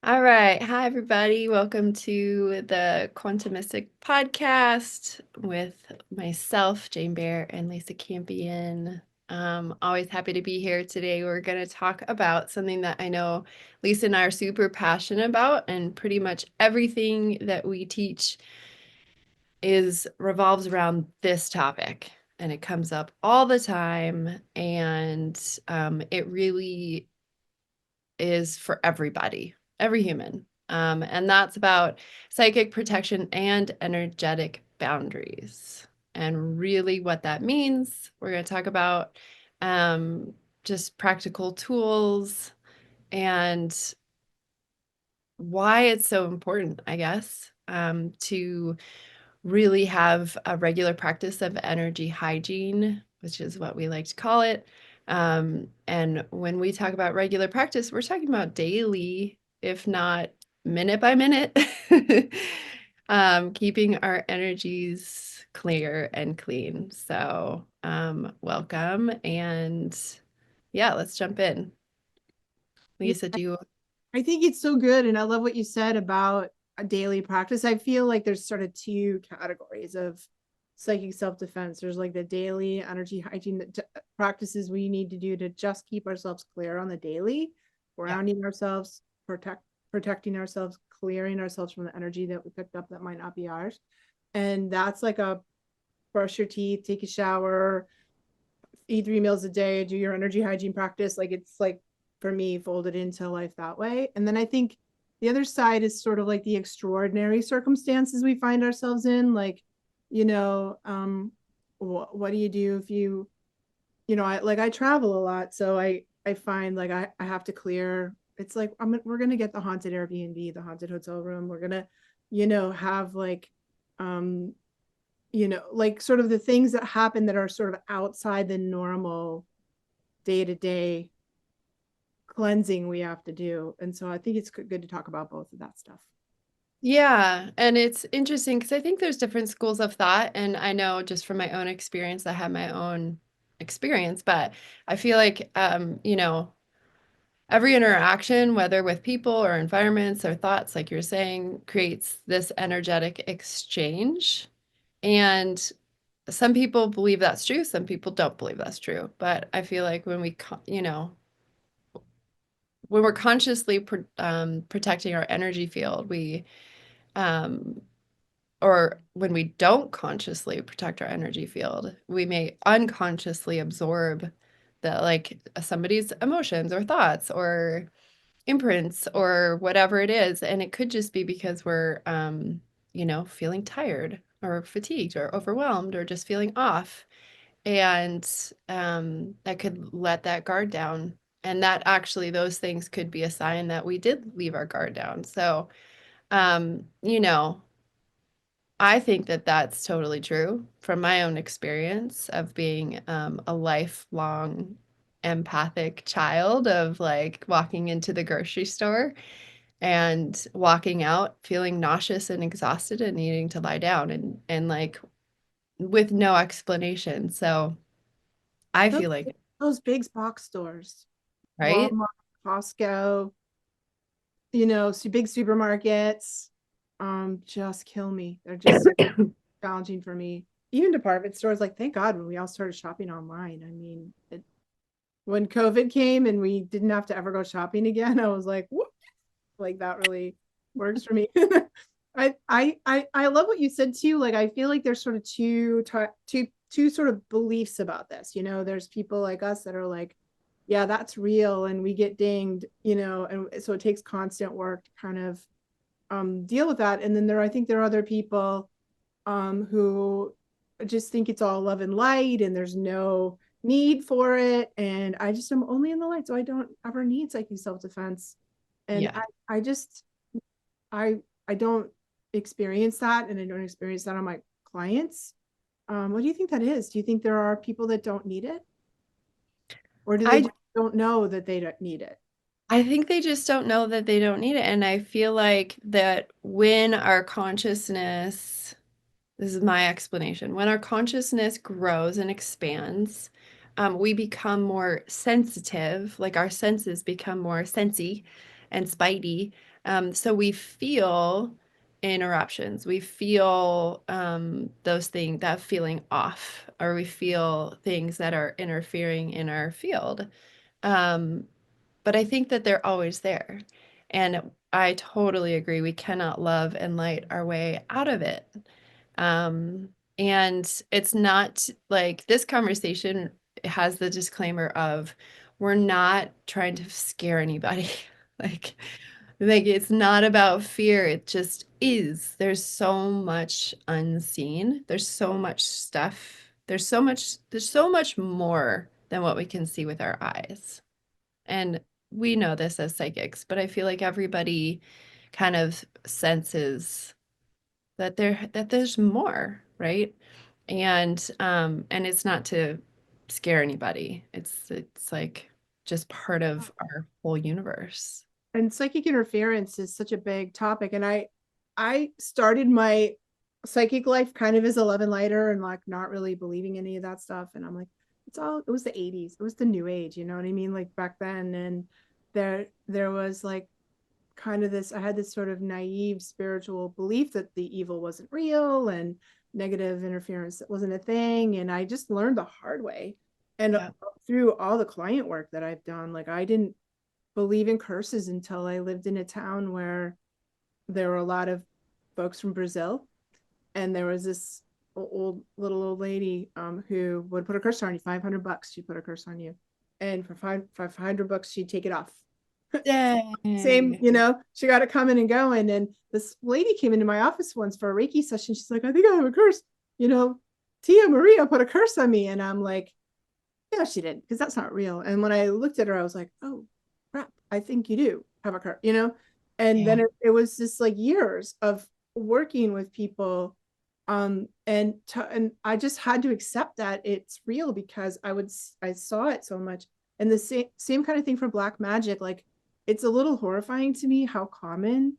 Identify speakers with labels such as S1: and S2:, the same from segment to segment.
S1: All right. Hi, everybody. Welcome to the Quantumistic podcast with myself, Jane Bear, and Lisa Campion. Always happy to be here today. We're going to talk about something that I know Lisa and I are super passionate about, and pretty much everything that we teach is revolves around this topic. And it comes up all the time, and it really is for everybody, every human. And that's about psychic protection and energetic boundaries. And really, what that means, we're going to talk about just practical tools and why it's so important, I guess, to really have a regular practice of energy hygiene, which is what we like to call it. And when we talk about regular practice, we're talking about daily, if not minute by minute, keeping our energies clear and clean. So, welcome. And yeah, let's jump in.
S2: Yeah,
S1: Lisa, do you?
S2: I think it's so good. And I love what you said about a daily practice. I feel like there's sort of two categories of psychic self-defense. There's like the daily energy hygiene practices we need to do to just keep ourselves clear on the daily,
S1: Yeah.
S2: grounding ourselves, protecting ourselves, clearing ourselves from the energy that we picked up that might not be ours. And that's like a brush your teeth, take a shower, eat 3 meals a day, do your energy hygiene practice. Like it's like for me folded into life that way. And then I think the other side is sort of like the extraordinary circumstances we find ourselves in. Like, you know, what do you do if I travel a lot, so I find like I have to clear. It's like we're gonna get the haunted Airbnb, the haunted hotel room. We're gonna, have like um like sort of the things that happen that are sort of outside the normal day to day cleansing we have to do. And so I think it's good to talk about both of that stuff.
S1: Yeah, and it's interesting because I think there's different schools of thought, and I know just from my own experience, I have my own experience, but I feel like every interaction, whether with people or environments or thoughts, like you're saying, creates this energetic exchange. And some people believe that's true, some people don't believe that's true. But I feel like when we're consciously protecting our energy field, we um, or when we don't consciously protect our energy field, we may unconsciously absorb like somebody's emotions or thoughts or imprints or whatever it is. And it could just be because we're, feeling tired or fatigued or overwhelmed or just feeling off. And that could let that guard down. And that actually, those things could be a sign that we did leave our guard down. So, um, you know, I think that that's totally true from my own experience of being a lifelong empathic child of like walking into the grocery store and walking out feeling nauseous and exhausted and needing to lie down and like with no explanation. So I
S2: Those,
S1: feel like,
S2: those big box stores,
S1: right?
S2: Walmart, Costco, big supermarkets, just kill me. They're just so challenging for me. Even department stores, like thank God when we all started shopping online. I mean, when COVID came and we didn't have to ever go shopping again, I was like, whoop, like that really works for me. I love what you said too. Like I feel like there's sort of two sort of beliefs about this. There's people like us that are like, yeah, that's real, and we get dinged, and so it takes constant work to kind of deal with that. And then I think there are other people who just think it's all love and light, and there's no need for it. And I just am only in the light, so I don't ever need psychic self defense. And
S1: Yeah.
S2: I just I I don't experience that, and I don't experience that on my clients. What do you think that is? Do you think there are people that don't need it, or do they
S1: I
S2: just don't know that they don't need it?
S1: I think they just don't know that they don't need it. And I feel like that when our consciousness, this is my explanation, when our consciousness grows and expands, we become more sensitive, like our senses become more sensy and spidey. So we feel interruptions. We feel those things, that feeling off, or we feel things that are interfering in our field. Um, but I think that they're always there. And I totally agree. We cannot love and light our way out of it. Um, and it's not like this conversation has the disclaimer of we're not trying to scare anybody. like like it's not about fear, it just is. There's so much unseen. There's so much stuff. There's so much more than what we can see with our eyes. And we know this as psychics, but I feel like everybody kind of senses that there's more, right? And it's not to scare anybody. It's like just part of our whole universe.
S2: And psychic interference is such a big topic. And I started my psychic life kind of as a love and lighter and like not really believing any of that stuff. And I'm like, it was the 80s. It was the new age, you know what I mean? Like back then. And there was like kind of this, I had this sort of naive spiritual belief that the evil wasn't real and negative interference wasn't a thing. And I just learned the hard way. And
S1: Yeah.
S2: through all the client work that I've done, like I didn't believe in curses until I lived in a town where there were a lot of folks from Brazil, and there was this old lady who would put a curse on you. $500, she'd put a curse on you, and for 500 bucks, she'd take it off. Same,
S1: Dang.
S2: you know, she got it coming and going. And this lady came into my office once for a Reiki session. She's like, I think I have a curse. You know, Tia Maria put a curse on me, and I'm like, yeah, she did, because that's not real. And when I looked at her, I was like, oh, crap, I think you do have a car, you know? And
S1: Yeah.
S2: then it was just like years of working with people. And I just had to accept that it's real because I saw it so much. And the same kind of thing for black magic. Like it's a little horrifying to me how common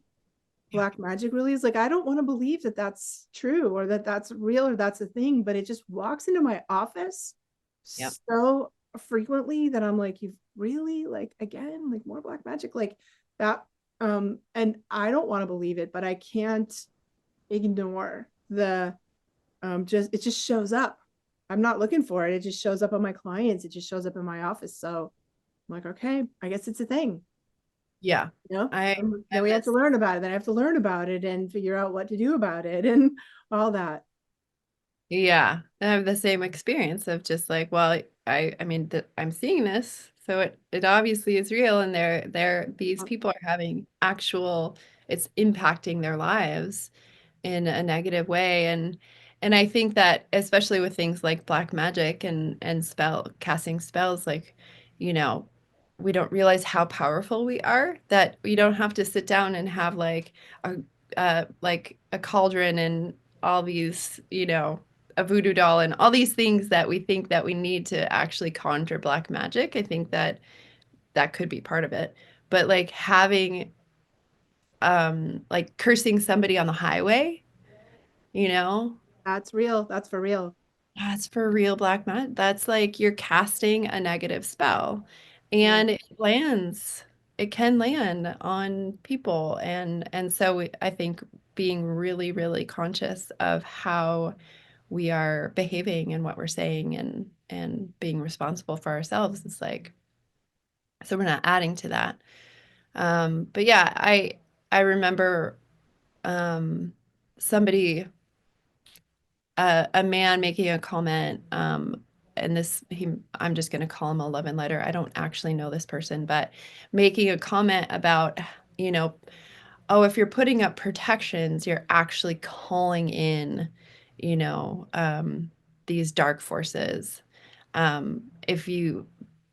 S1: Yeah.
S2: black magic really is. Like I don't want to believe that that's true or that that's real or that's a thing, but it just walks into my office
S1: Yep.
S2: so frequently that I'm like, you've really like again, like more black magic, like that. And I don't want to believe it, but I can't ignore the just it just shows up. I'm not looking for it. It just shows up on my clients. It just shows up in my office. So I'm like, okay, I guess it's a thing,
S1: Yeah.
S2: you know?
S1: I
S2: Then
S1: I'm
S2: we have to
S1: this
S2: learn about it. Then I have to learn about it and figure out what to do about it and all that.
S1: Yeah. I have the same experience of just like, well, I mean I'm seeing this, so it obviously is real and these people are having actual it's impacting their lives in a negative way. And I think that especially with things like black magic and spell casting spells, like, you know, we don't realize how powerful we are, that we don't have to sit down and have like a cauldron and all these, a voodoo doll and all these things that we think that we need to actually conjure black magic. I think that that could be part of it. But like having like cursing somebody on the highway, you know,
S2: That's real. That's for real.
S1: that's for real black magic. That's like you're casting a negative spell
S2: Yeah.
S1: and it lands. It can land on people. And so I think being really, really conscious of how we are behaving and what we're saying and being responsible for ourselves is like, so we're not adding to that. But yeah, I remember um somebody a man making a comment, and I'm just going to call him a love and letter. I don't actually know this person, but making a comment about, you know, oh, if you're putting up protections, you're actually calling in, you know, these dark forces. If you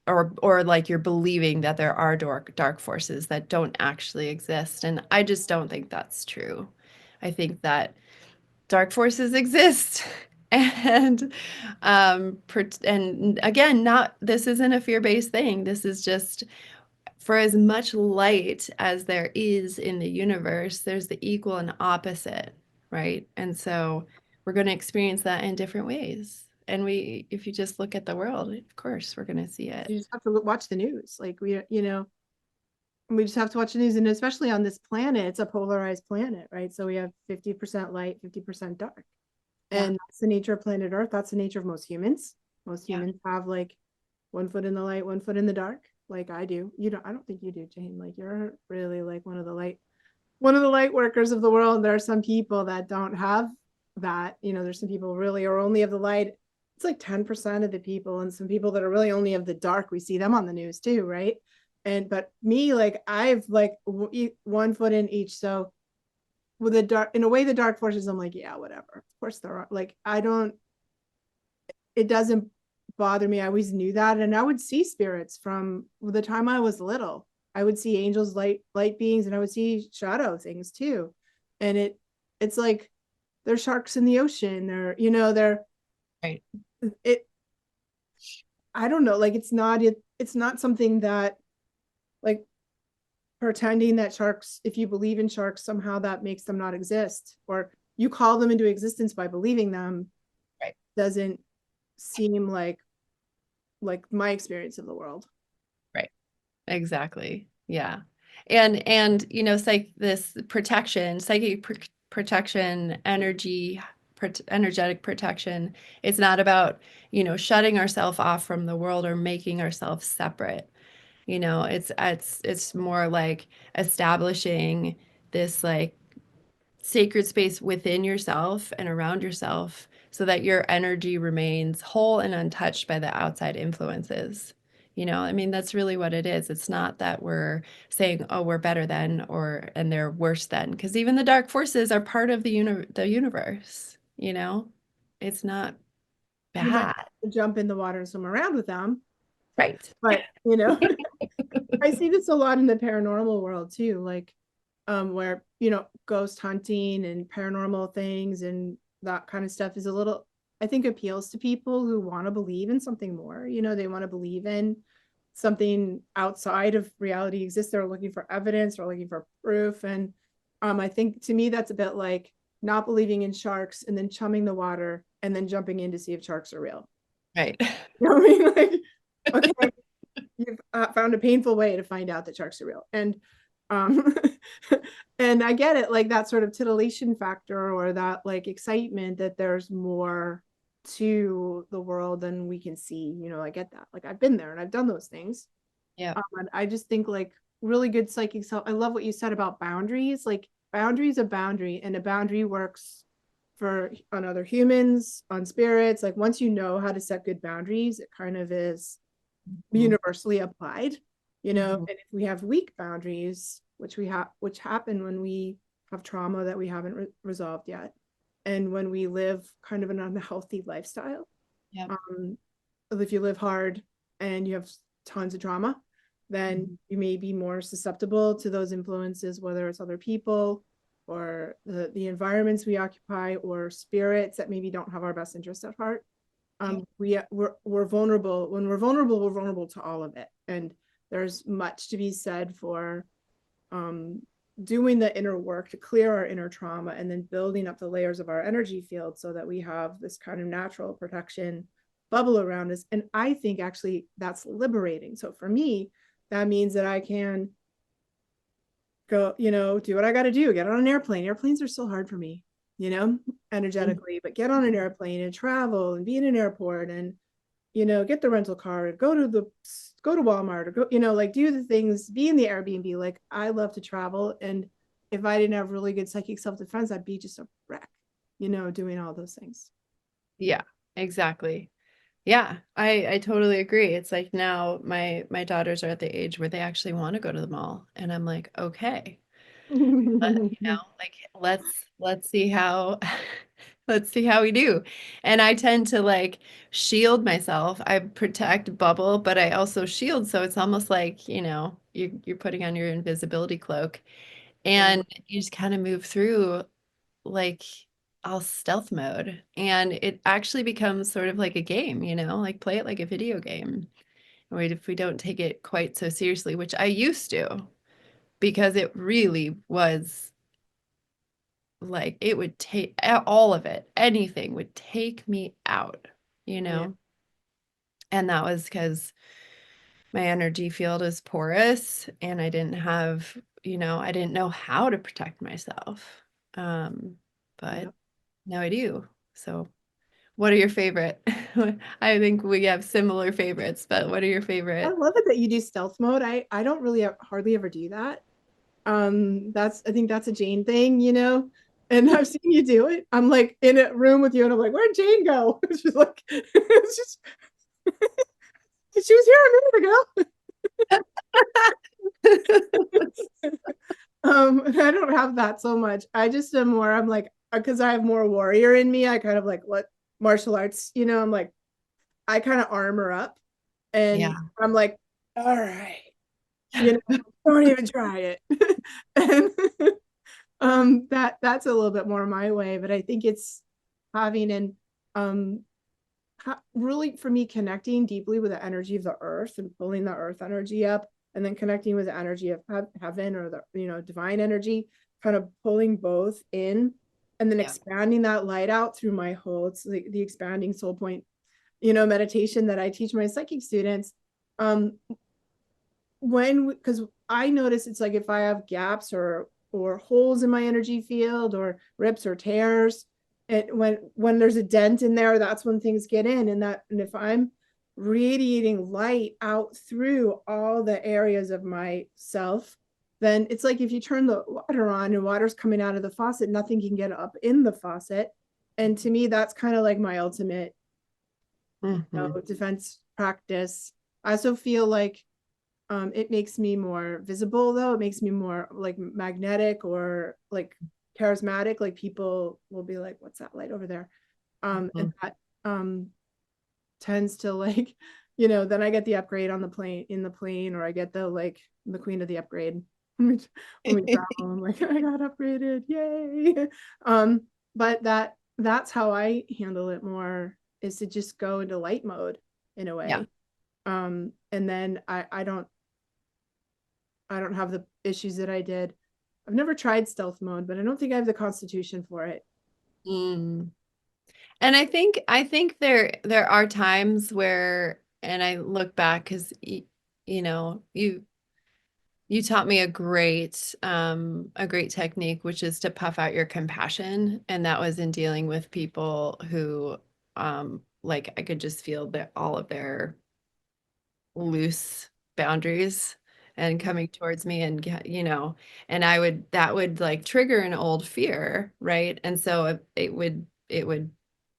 S1: or like you're believing that there are dark forces that don't actually exist, and I just don't think that's true. I think that dark forces exist. And again, not this isn't a fear-based thing. This is just for as much light as there is in the universe, there's the equal and opposite, right? And so we're going to experience that in different ways. And if you just look at the world, of course, we're going to see it.
S2: You just have to watch the news. Like we, you know, we just have to watch the news. And especially on this planet, it's a polarized planet, right? So we have 50% light, 50% dark.
S1: Yeah.
S2: And that's the nature of planet Earth. That's the nature of most humans. Most
S1: Yeah.
S2: humans have like 1 foot in the light, 1 foot in the dark, like I do. You don't, I don't think you do, Jane. Like you're really like one of the light workers of the world. There are some people that don't have that. There's some people really are only of the light. It's like 10% of the people, and some people that are really only of the dark. We see them on the news too, right? And but me, like I've like 1 foot in each. So with the dark, in a way, the dark forces, I'm like, yeah, whatever. Of course there are. Like I don't. It doesn't bother me. I always knew that, and I would see spirits from the time I was little. I would see angels, light beings, and I would see shadow things too. And it's like there's sharks in the ocean. They're
S1: Right.
S2: it. I don't know. Like it's not something that like pretending that sharks. If you believe in sharks, somehow that makes them not exist, or you call them into existence by believing them.
S1: Right.
S2: Doesn't seem like my experience of the world.
S1: Right. Exactly. Yeah. And this protection, psychic protection, energetic protection. It's not about, shutting ourselves off from the world or making ourselves separate. It's more like establishing this like sacred space within yourself and around yourself so that your energy remains whole and untouched by the outside influences. I mean, that's really what it is. It's not that we're saying, oh, we're better than and they're worse than, because even the dark forces are part of the universe. It's not
S2: You might
S1: bad.
S2: jump in the water and swim around with them,
S1: Right.
S2: but I see this a lot in the paranormal world too, like where ghost hunting and paranormal things and that kind of stuff is a little, I think, appeals to people who want to believe in something more. They want to believe in something outside of reality exists. They're looking for evidence or looking for proof. And I think to me that's a bit like not believing in sharks and then chumming the water and then jumping in to see if sharks are real.
S1: Right.
S2: You know what I mean? Like, okay, you've found a painful way to find out that sharks are real. And um and I get it, like that sort of titillation factor or that like excitement that there's more to the world than we can see. I get that. Like I've been there and I've done those things.
S1: Yeah.
S2: And I just think like really good psychic self. I love what you said about boundaries. Like boundaries, a boundary, and a boundary works for on other humans, on spirits. Like once you know how to set good boundaries, it kind of is
S1: Mhm.
S2: universally applied.
S1: Mhm.
S2: And if we have weak boundaries, which happen when we have trauma that we haven't resolved yet, and when we live kind of an unhealthy lifestyle,
S1: Yep.
S2: um, if you live hard and you have tons of trauma, then
S1: Mhm.
S2: you may be more susceptible to those influences, whether it's other people or the environments we occupy or spirits that maybe don't have our best interest at heart.
S1: Yep.
S2: We're vulnerable. When we're vulnerable to all of it. And there's much to be said for um doing the inner work to clear our inner trauma and then building up the layers of our energy field so that we have this kind of natural protection bubble around us. And I think actually that's liberating. So for me, that means that I can go, do what I got to do, get on an airplane. Airplanes are so hard for me,
S1: Mhm.
S2: energetically, but get on an airplane and travel and be in an airport and, get the rental car, go to Walmart or go, like do the things, be in the Airbnb. Like I love to travel. And if I didn't have really good psychic self-defense, I'd be just a wreck, doing all those things.
S1: Yeah, exactly. Yeah, I totally agree. It's like now my daughters are at the age where they actually want to go to the mall, and I'm like, okay, like let's see how let's see how we do. And I tend to like shield myself. I protect bubble, but I also shield, so it's almost like, you're putting on your invisibility cloak
S2: Right.
S1: and you just kind of move through like all stealth mode. And it actually becomes sort of like a game, like play it like a video game. Right, if we don't take it quite so seriously, which I used to, because it really was like it would take all of it, anything would take me out, you
S2: Yeah.
S1: know? And that was because my energy field is porous and I didn't have, I didn't know how to protect myself. Um, but
S2: Yep.
S1: now I do. So, what are your favorite? I think we have similar favorites, but what are your
S2: I
S1: favorite?
S2: love it that you do stealth mode. I don't really hardly ever do that. That's I think that's a Jane thing, you know. And I've seen you do it. I'm like in a room with you, and I'm like, where'd Jane go? It's just like it's just she was here a minute ago. I don't have that so much. I just am more. I'm like because I have more warrior in me. I kind of like what martial arts, you know. I'm like I kind of armor up, and
S1: Yeah.
S2: I'm like, all right, you know, don't even try it. And that's a little bit more my way, but I think it's having an um really for me connecting deeply with the energy of the earth and pulling the earth energy up and then connecting with the energy of heaven or the divine energy, kind of pulling both in and then
S1: Yeah.
S2: expanding that light out through my whole, it's like the expanding soul point, meditation that I teach my psychic students. When because I notice it's like if I have gaps or holes in my energy field or rips or tears, it when there's a dent in there, that's when things get in. And if I'm radiating light out through all the areas of myself, then it's like if you turn the water on and water's coming out of the faucet, nothing can get up in the faucet. And to me, that's kind of like my ultimate
S1: Hmm.
S2: defense practice. I also feel like it makes me more visible though. It makes me more like magnetic or like charismatic. Like people will be like, what's that light over there? And
S1: Hmm.
S2: that um tends to like, then I get the upgrade on the plane in the plane, or I get the queen of the upgrade when we travel. I'm like, I got upgraded, yay. Um, but that's how I handle it more, is to just go into light mode in a
S1: Yeah.
S2: way. And then I don't have the issues that I did. I've never tried stealth mode, but I don't think I have the constitution for it.
S1: Mm. And I think there are times where, and I look back because you taught me a great technique, which is to puff out your compassion, and that was in dealing with people who like I could just feel that all of their loose boundaries and
S2: Yeah.
S1: coming towards me and and that would like trigger an old fear, right? And so it would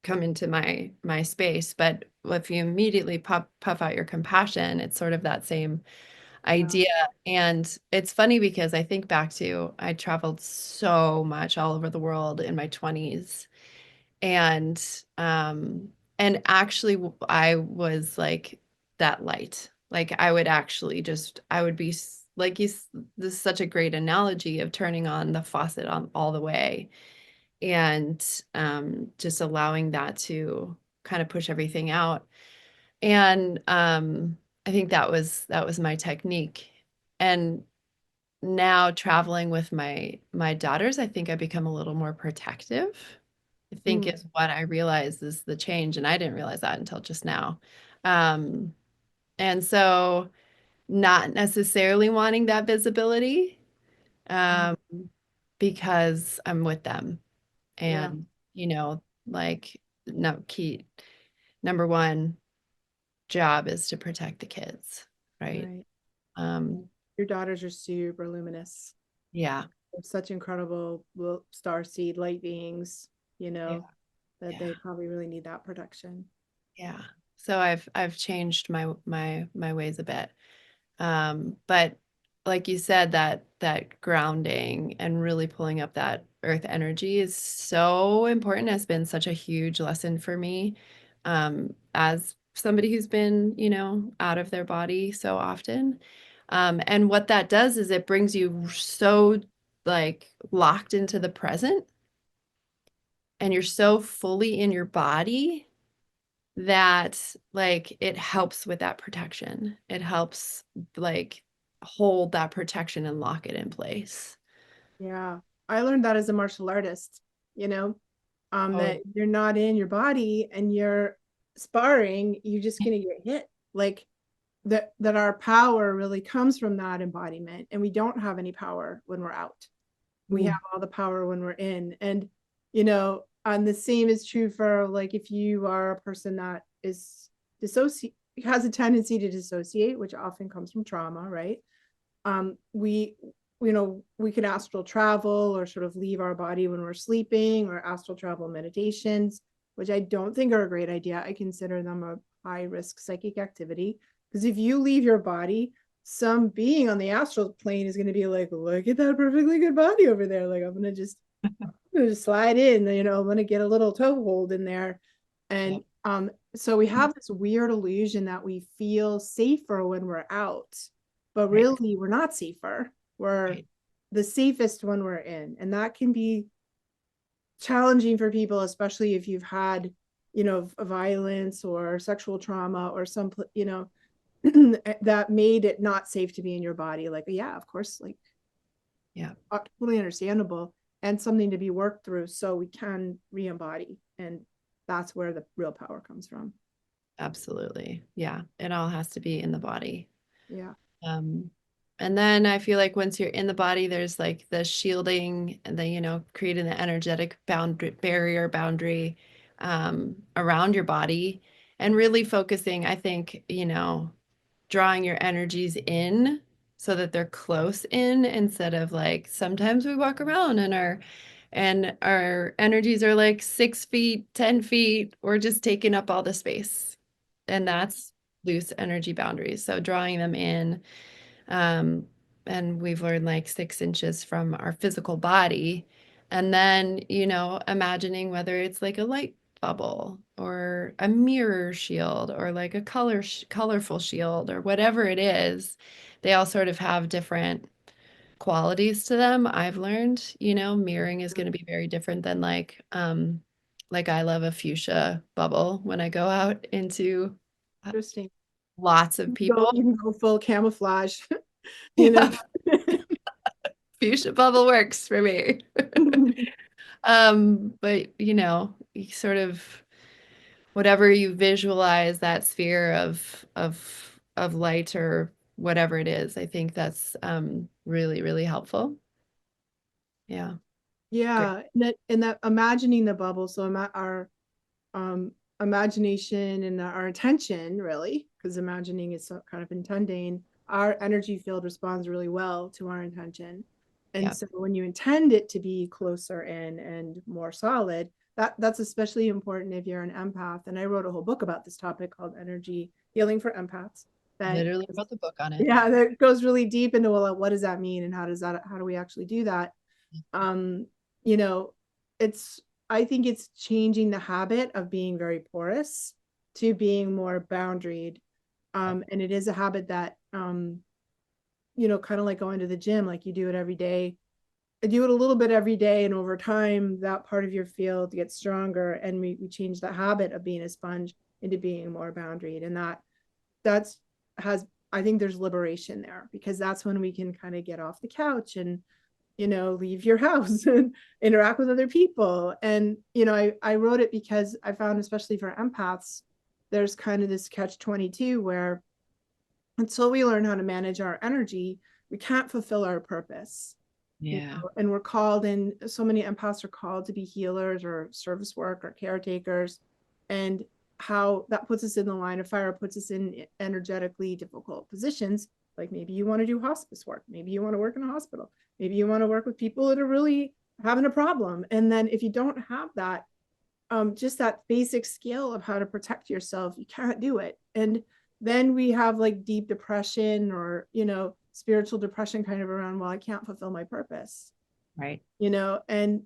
S1: come into my space. But if you immediately puff out your compassion, it's sort of that same
S2: Yeah.
S1: idea. And it's funny because I think back to I traveled so much all over the world in my 20s, and actually I was like that light. Like I would actually just I would be like this is such a great analogy of turning on the faucet on all the way, and just allowing that to kind of push everything out. And I think that was my technique. And now traveling with my daughters, I think I become a little more protective. I think
S2: Mm,
S1: is what I realize is the change, and I didn't realize that until just now. Um, and so not necessarily wanting that visibility,
S2: mm,
S1: um, because I'm with them,
S2: yeah.
S1: and like no key number one job is to protect the kids, right?
S2: Right.
S1: Um,
S2: Your daughters are super luminous.
S1: yeah,
S2: They're such incredible star seed light beings,
S1: yeah,
S2: that
S1: yeah.
S2: they probably really need that protection.
S1: Yeah. So I've changed my ways a bit. But like you said, that grounding and really pulling up that earth energy is so important, has been such a huge lesson for me. As somebody who's been, out of their body so often. And what that does is it brings you so like locked into the present, and you're so fully in your body that like it helps with that protection. It helps like hold that protection and lock it in place.
S2: Yeah. I learned that as a martial artist, you know,
S1: Oh,
S2: that you're not in your body and you're sparring, you're just gonna get hit. Like that our power really comes from that embodiment, and we don't have any power when we're out. We have
S1: Mm,
S2: all the power when we're in. And you know, and the same is true for like if you are a person that is dissociate, has a tendency to dissociate, which often comes from trauma, right? We you know, we can astral travel or sort of leave our body when we're sleeping, or astral travel meditations, which I don't think are a great idea. I consider them a high risk psychic activity, because if you leave your body, some being on the astral plane is going to be like, look at that perfectly good body over there, like I'm gonna just slide in, you know, I'm gonna get a little toehold in there.
S1: yep.
S2: And so we have this weird illusion that we feel safer when we're out, but
S1: Right.
S2: really we're not safer. We're
S1: Right.
S2: the safest when we're in. And that can be challenging for people, especially if you've had, you know, violence or sexual trauma or some, you know, that made it not safe to be in your body. Like, yeah, of course, like
S1: Yeah.
S2: totally understandable, and something to be worked through so we can re-embody. And that's where the real power comes from.
S1: Absolutely. Yeah. It all has to be in the body.
S2: Yeah.
S1: Um, and then I feel like once you're in the body, there's like the shielding and the, creating the energetic boundary around your body and really focusing, I think, drawing your energies in so that they're close in instead of like sometimes we walk around and our energies are like 6 feet, 10 feet, or just taking up all the space. And
S2: Yeah.
S1: that's loose energy boundaries. So drawing them in, um, and we've learned like 6 inches from our physical body. And then, imagining whether it's like a light bubble or a mirror shield or like a colorful shield or whatever it is, they all sort of have different qualities to them. I've learned, mirroring is going to be very different than like I love a fuchsia bubble when I go out into
S2: Interesting.
S1: lots of people.
S2: You can go full camouflage, you know.
S1: Yeah, fuchsia bubble works for me. But you sort of whatever you visualize that sphere of light or whatever it is, I think that's really, really helpful. Yeah, great.
S2: Yeah, and that imagining the bubble. So our um imagination and our intention, really, because imagining is kind of intending, our energy field responds really well to our intention. And
S1: Yeah,
S2: so when you intend it to be closer in and more solid, that's especially important if you're an empath. And I wrote a whole book about this topic called Energy Healing for Empaths, that
S1: literally wrote the book on it.
S2: yeah, that goes really deep into, well, what does that mean, and how do we actually do that? um you know, it's, I think it's changing the habit of being very porous to being more boundaried. And it is a habit that you know, kind of like going to the gym, like you do it every day. I do it a little bit every day, and over time that part of your field gets stronger, and we change the habit of being a sponge into being more boundaried. And that's has, I think there's liberation there, because that's when we can kind of get off the couch and, you know, leave your house and interact with other people. And, you know, I wrote it because I found, especially for empaths, there's kind of this catch 22 where until we learn how to manage our energy, we can't fulfill our purpose. You
S1: Yeah,
S2: know, and we're called in, so many empaths are called to be healers or service work or caretakers. And how that puts us in the line of fire, puts us in energetically difficult positions. Like maybe you want to do hospice work, maybe you want to work in a hospital, maybe you want to work with people that are really having a problem. And then if you don't have that, just that basic skill of how to protect yourself, you can't do it. And then we have like deep depression, or, you know, spiritual depression, kind of around, well, I can't fulfill my purpose,
S1: right.
S2: you know. And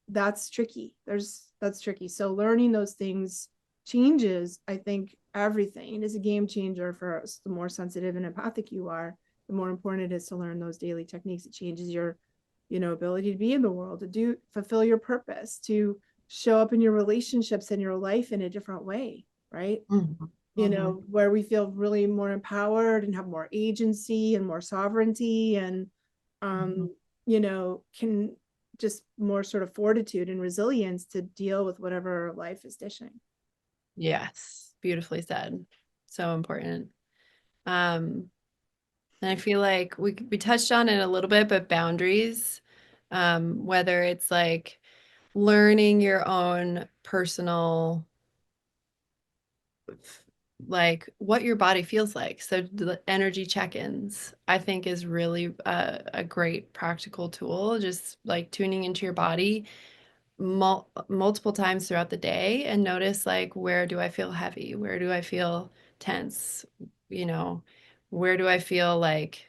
S2: that's tricky. That's tricky. So learning those things changes, I think, everything. It is a game changer for us. The more sensitive and empathic you are, the more important it is to learn those daily techniques. It changes your, you know, ability to be in the world, to do, fulfill your purpose, to show up in your relationships and your life in a different way, right?
S1: Mhm,
S2: You
S1: mhm.
S2: know, where we feel really more empowered and have more agency and more sovereignty, and
S1: Mhm.
S2: you know, can just more sort of fortitude and resilience to deal with whatever life is dishing.
S1: Yes, beautifully said. So important. Um, and I feel like we touched on it a little bit, but boundaries, whether it's like learning your own personal, like what your body feels like. So the energy check-ins, I think, is really a great practical tool. Just like tuning into your body multiple times throughout the day and notice like where do I feel heavy? Where do I feel tense? You know, where do I feel like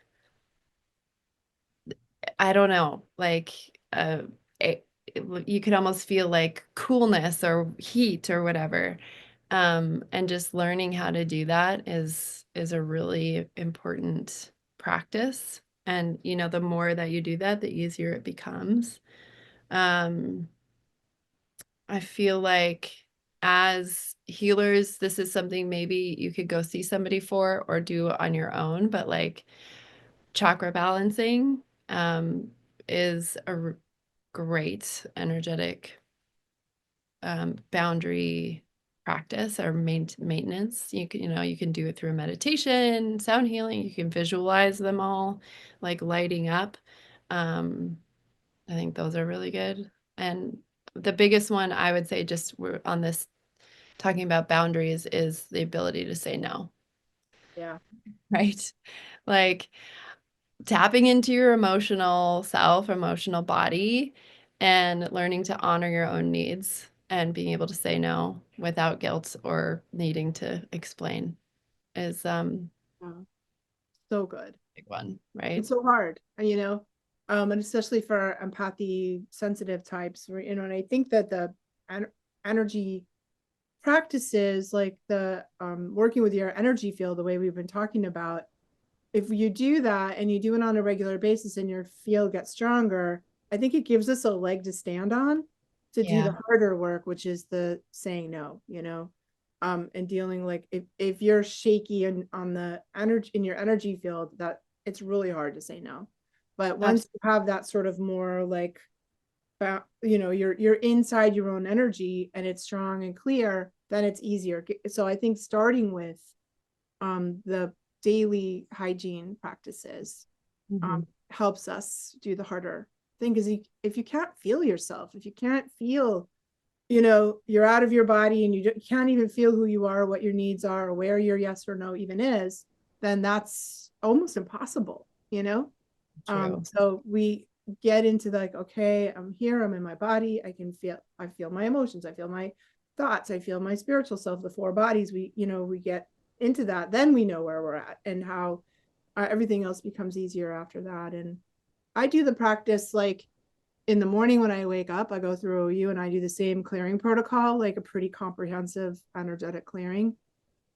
S1: I don't know, like it, you could almost feel like coolness or heat or whatever. And just learning how to do that is a really important practice. And you know, the more that you do that, the easier it becomes. Um, I feel like as healers, this is something maybe you could go see somebody for or do on your own, but like chakra balancing is a great energetic boundary practice or maintenance. You can do it through meditation, sound healing. You can visualize them all like lighting up. Um, I think those are really good. And the biggest one I would say, just we're on this talking about boundaries, is the ability to say no,
S2: Yeah.
S1: right? Like tapping into your emotional self, emotional body, and learning to honor your own needs and being able to say no without guilt or needing to explain is
S2: Yeah. So good.
S1: big one, right?
S2: It's so hard, and especially for empathy sensitive types, and I think that the energy practices like the working with your energy field the way we've been talking about, if you do that and you do it on a regular basis and your field gets stronger, I think it gives us a leg to stand on to do
S1: Yeah,
S2: the harder work, which is the saying no, and dealing like if you're shaky and on the energy in your energy field, that it's really hard to say no. But once
S1: absolutely.
S2: you have that sort of more like, you're inside your own energy and it's strong and clear, then it's easier. So I think starting with the daily hygiene practices
S1: Mhm.
S2: helps us do the harder thing. Because if you can't feel yourself, if you can't feel, you're out of your body and you can't even feel who you are, what your needs are, or where your yes or no even is, then that's almost impossible.
S1: True.
S2: So we get into like, okay, I'm here, I'm in my body, I feel my emotions, I feel my thoughts, I feel my spiritual self, the four bodies. We get into that, then we know where we're at and how everything else becomes easier after that. And I do the practice like in the morning when I wake up, I go through you and I do the same clearing protocol, like a pretty comprehensive energetic clearing
S1: Mhm.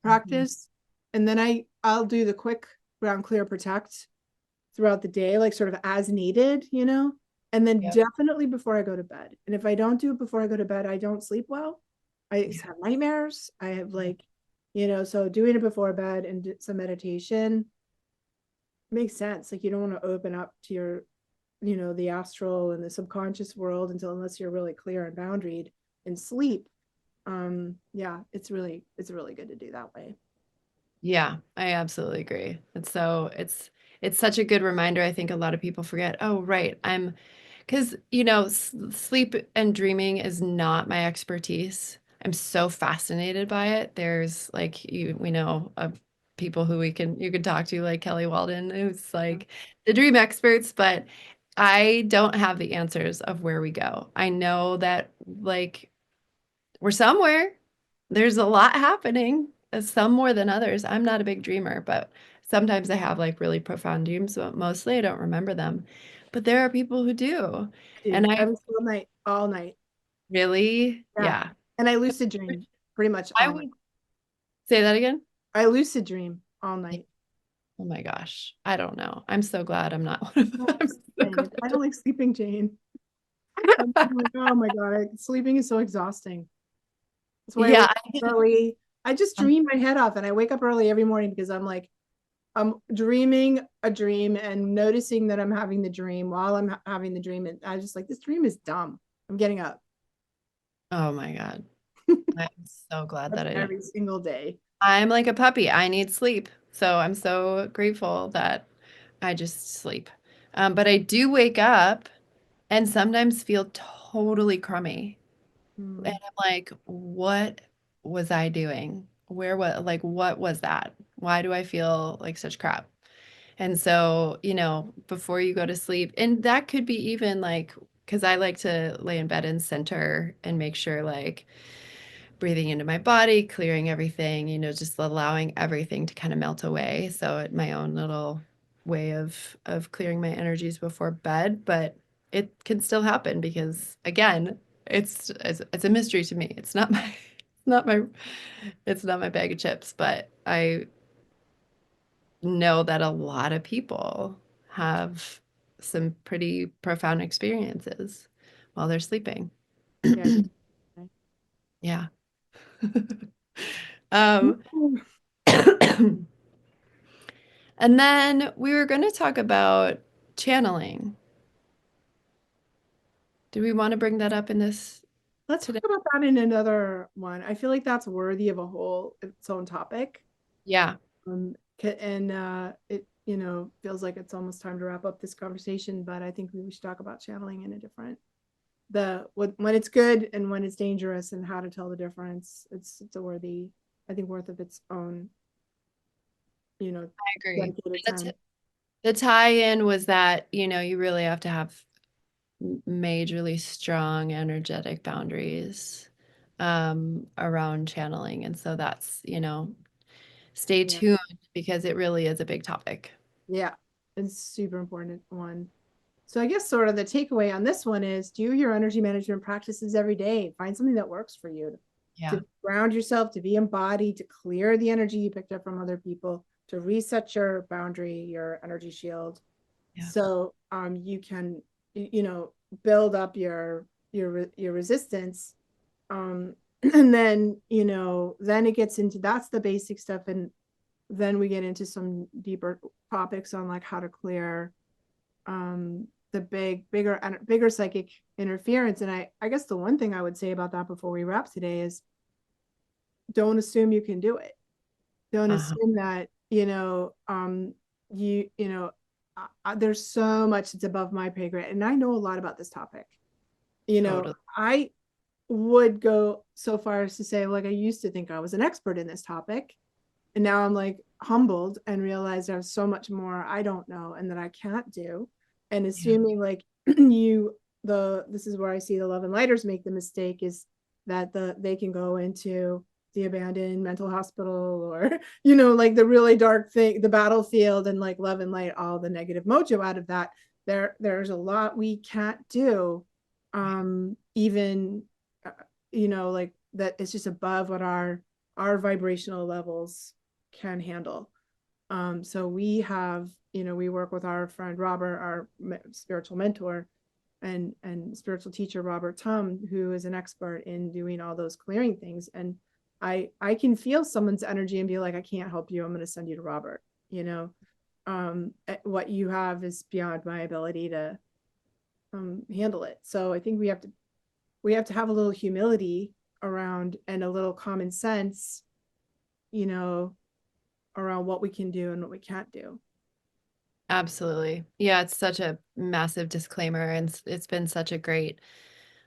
S2: practice. And then I'll do the quick ground clear protect throughout the day, like sort of as needed. And then
S1: Yep.
S2: definitely before I go to bed. And if I don't do it before I go to bed, I don't sleep well. I
S1: Yeah.
S2: have nightmares. I have so doing it before bed and some meditation makes sense. Like you don't want to open up to the astral and the subconscious world unless you're really clear and boundaried in sleep. Yeah, it's really good to do that way.
S1: Yeah, I absolutely agree. It's such a good reminder. I think a lot of people forget, oh, right, because sleep and dreaming is not my expertise. I'm so fascinated by it. There's like we know of people who you can talk to, like Kelly Walden, who's like the dream experts, but I don't have the answers of where we go. I know that like we're somewhere. There's a lot happening, some more than others. I'm not a big dreamer, but sometimes I have like really profound dreams, but mostly I don't remember them. But there are people who do.
S2: I do
S1: And I
S2: every single night, all night.
S1: really,
S2: Yeah.
S1: yeah.
S2: And I lucid dream pretty much
S1: I
S2: all night.
S1: would say that again.
S2: I lucid dream all
S1: Yeah.
S2: night.
S1: Oh my gosh. I don't know. I'm so glad I'm not one of them.
S2: I don't like
S1: I'm so
S2: sleeping. I don't like sleeping, Jane. I'm
S1: glad.
S2: like, oh my God, sleeping is so exhausting. That's why I
S1: Yeah.
S2: wake up early. I just dream my head off and I wake up early every morning because I'm dreaming a dream and noticing that I'm having the dream while I'm having the dream. And I just like, this dream is dumb. I'm getting up.
S1: Oh my God. I'm so glad
S2: That's
S1: that I don't.
S2: every single day.
S1: I'm like a puppy. I need sleep. So I'm so grateful that I just sleep. But I do wake up and sometimes feel totally crummy. And
S2: Mm,
S1: I'm like, what was I doing? What was that? Why do I feel like such crap? And so, before you go to sleep, and that could be even like, because I like to lay in bed and center and make sure like breathing into my body, clearing everything, just allowing everything to kind of melt away. So my own little way of clearing my energies before bed, but it can still happen because again, it's a mystery to me. It's not my it's not my it's not my bag of chips, but I know that a lot of people have some pretty profound experiences while they're sleeping.
S2: yeah.
S1: Yeah. Um,
S2: Mm.
S1: and then we were going to talk about channeling. Do we want to bring that up in this
S2: Let's talk
S1: today?
S2: about that in another one. I feel like that's worthy of a whole its own topic.
S1: Yeah.
S2: And it, feels like it's almost time to wrap up this conversation, but I think we should talk about channeling in a different when it's good and when it's dangerous and how to tell the difference. It's a worthy, I think, worth of its own, you know,
S1: I agree.
S2: dedicated
S1: And
S2: time.
S1: the tie-in was that, you really have to have majorly strong energetic boundaries around channeling. And so that's, stay
S2: Yeah.
S1: tuned because it really is a big topic.
S2: Yeah. It's super important one. So I guess sort of the takeaway on this one is do your energy management practices every day. Find something that works for you
S1: Yeah.
S2: to ground yourself, to be embodied, to clear the energy you picked up from other people, to reset your boundary, your energy shield.
S1: Yeah.
S2: So you can build up your resistance. And then, then it gets into that's the basic stuff. And then we get into some deeper topics on like how to clear the bigger psychic interference. And I guess the one thing I would say about that before we wrap today is don't assume you can do it. Don't
S1: Uh-huh.
S2: assume that there's so much that's above my pay grade, and I know a lot about this topic.
S1: Totally.
S2: I would go so far as to say, like, I used to think I was an expert in this topic, and now I'm like humbled and realize there's so much more I don't know and that I can't do. And
S1: Yeah.
S2: assuming like this is where I see the love and lighters make the mistake is that they can go into the abandoned mental hospital or like the really dark thing, the battlefield, and like love and light all the negative mojo out of that. There's a lot we can't do, even like that it's just above what our vibrational levels can handle. So we work with our friend Robert, our spiritual mentor and spiritual teacher Robert Tum, who is an expert in doing all those clearing things. And I can feel someone's energy and be like, I can't help you. I'm going to send you to Robert. What you have is beyond my ability to handle it. So I think we have to have a little humility around and a little common sense, you know, around what we can do and what we can't do.
S1: Absolutely. Yeah, it's such a massive disclaimer, and it's been such a great,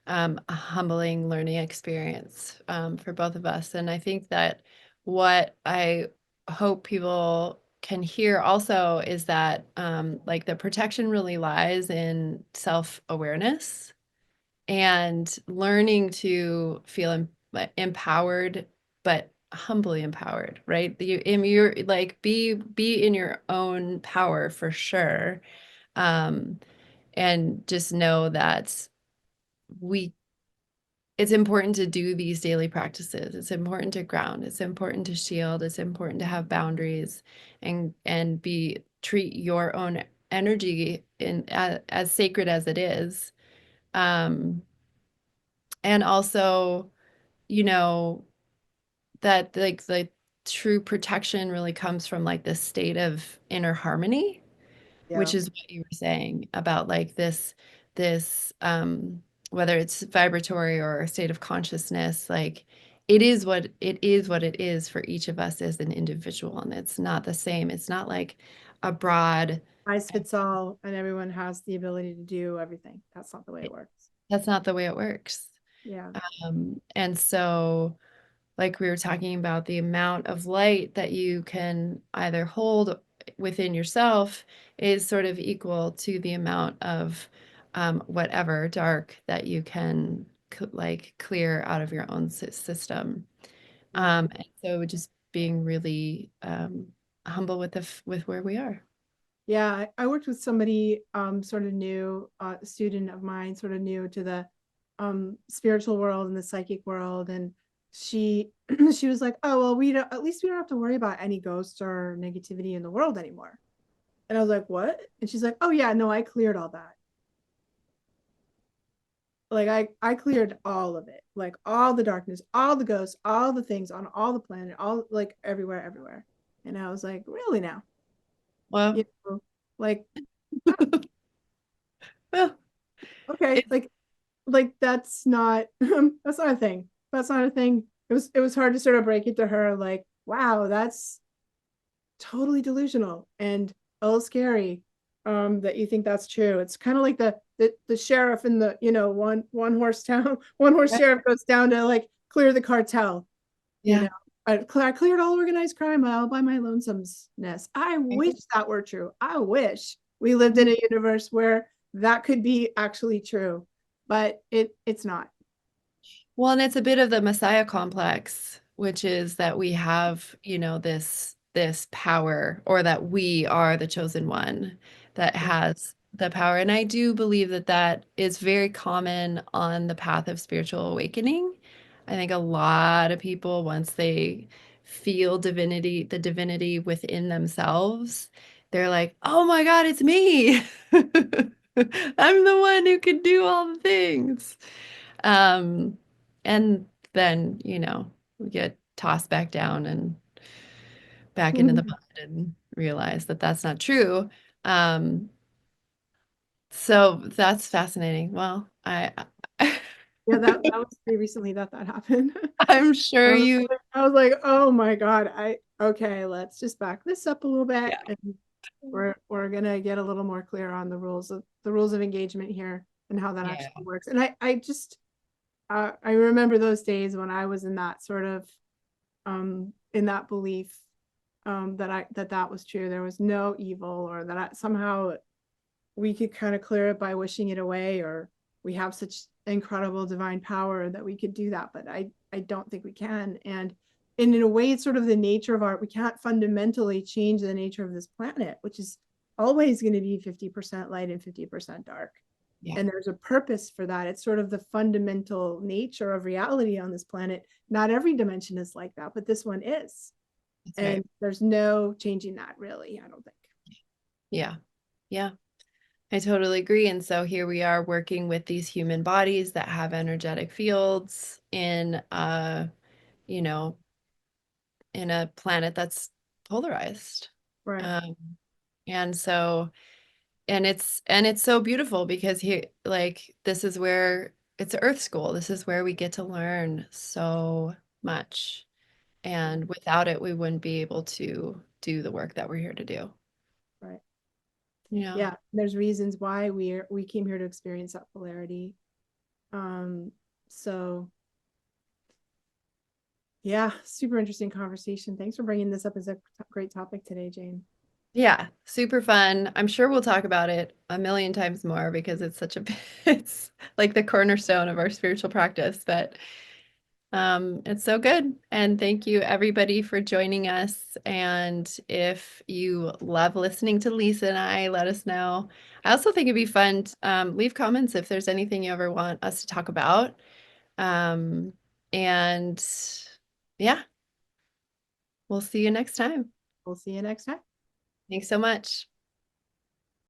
S1: humbling learning experience for both of us. And I think that what I hope people can hear also is that like the protection really lies in self-awareness and learning to feel empowered, but humbly empowered, right? You're like be in your own power for sure, um, and just know that we. It's important to do these daily practices. It's important to ground. It's important to shield. It's important to have boundaries, and be treat your own energy in as sacred as it is. Um, and also you know that like the true protection really comes from like this state of inner harmony,
S2: Yeah.
S1: which is what you were saying about like this whether it's vibratory or a state of consciousness, like it is for each of us as an individual, and it's not the same. It's not like a broad,
S2: Eyes fits all, and everyone has the ability to do everything. That's not the way it works.
S1: that's not the way it works.
S2: Yeah.
S1: And so, like we were talking about, the amount of light that you can either hold within yourself is sort of equal to the amount of whatever dark that you can like clear out of your own system.
S2: Yeah.
S1: And so just being really humble with with where we are.
S2: Yeah, I worked with somebody sort of new, a student of mine, sort of new to the spiritual world and the psychic world, and she she was like, "Oh, well, we don't, at least we don't have to worry about any ghosts or negativity in the world anymore." And I was like, "What?" And she's like, "Oh yeah, no, I cleared all that. Like I cleared all of it. Like all the darkness, all the ghosts, all the things on all the planet, all like everywhere, everywhere." And I was like, "Really now?" You
S1: Well,
S2: know, like,
S1: well,
S2: okay,
S1: it's
S2: like that's not that's not a thing. That's not a thing. It was hard to sort of break it to her, like, wow, that's totally delusional and a little scary, that you think that's true. It's kind of like the sheriff in the, one horse town, one horse
S1: right.
S2: sheriff goes down to like clear the cartel, you know.
S1: Yeah.
S2: I cleared all organized crime all by my lonesomeness. I wish that were true. I wish we lived in a universe where that could be actually true, but it's not.
S1: Well, and it's a bit of the Messiah complex, which is that we have, this power, or that we are the chosen one that
S2: Yeah.
S1: has the power. And I do believe that that is very common on the path of spiritual awakening. I think a lot of people, once they feel divinity, the divinity within themselves, they're like, "Oh my God, it's me. I'm the one who can do all the things." Um, and then, we get tossed back down and back into the mud and realize that that's not true. Um, so that's fascinating. Well,
S2: Yeah, that was pretty recently that happened.
S1: I'm sure you,
S2: I was like, oh my God, okay, let's just back this up a little bit,
S1: yeah,
S2: and we're gonna get a little more clear on the rules of engagement here and how that
S1: yeah,
S2: actually works. And I just I remember those days when I was in that sort of in that belief, that was true. There was no evil, or that somehow we could kind of clear it by wishing it away, or we have such incredible divine power that we could do that. But I don't think we can. And in a way, it's sort of the nature of art. We can't fundamentally change the nature of this planet, which is always going to be 50% light and 50% dark.
S1: yeah,
S2: And there's a purpose for that. It's sort of the fundamental nature of reality on this planet. Not every dimension is like that, but this one is.
S1: that's right.
S2: And there's no changing that, really, I don't think.
S1: Yeah, yeah, I totally agree. And so here we are working with these human bodies that have energetic fields you know, in a planet that's polarized.
S2: Right,
S1: Um, and so, and it's so beautiful because here, like, this is where it's Earth School. This is where we get to learn so much.
S2: right,
S1: And without it, we wouldn't be able to do the work that we're here to do.
S2: right.
S1: Yeah.
S2: Yeah, there's reasons why we came here to experience that polarity. So yeah, super interesting conversation. Thanks for bringing this up as a great topic today, Jane.
S1: Yeah, super fun. I'm sure we'll talk about it a million times more because it's such a it's like the cornerstone of our spiritual practice. But it's so good. And thank you everybody for joining us. And if you love listening to Lisa and I, let us know. I also think it'd be fun. Leave comments if there's anything you ever want us to talk about. Um, and yeah, we'll see you next time.
S2: We'll see you next time.
S1: Thanks so much.